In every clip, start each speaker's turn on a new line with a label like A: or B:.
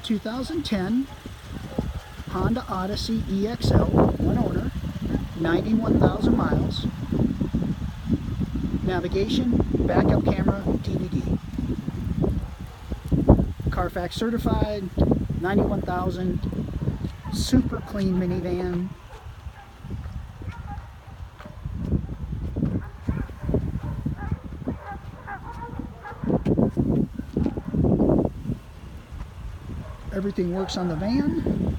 A: 2010 Honda Odyssey EXL, one owner, 91,000 miles. Navigation, backup camera, DVD. Carfax certified, 91,000. Super clean minivan. Everything works on the van.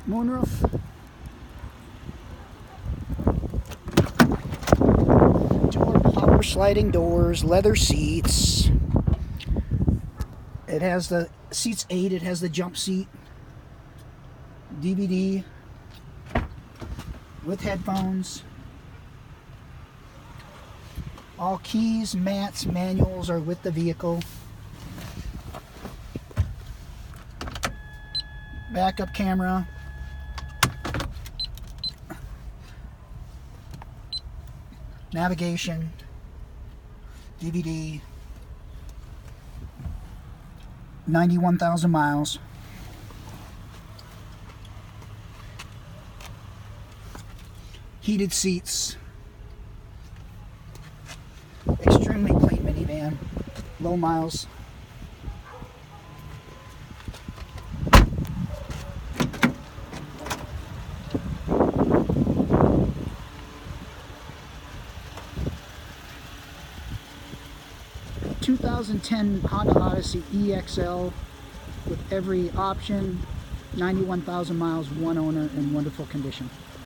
A: Moonroof. Door power sliding doors, leather seats. It has the seats 8, it has the jump seat, DVD with headphones. All keys, mats, manuals are with the vehicle. Backup camera. Navigation, DVD, 91,000 miles. Heated seats. Extremely clean minivan. Low miles. (2010) Honda Odyssey EXL with every option, 91,000 miles, one owner, in wonderful condition.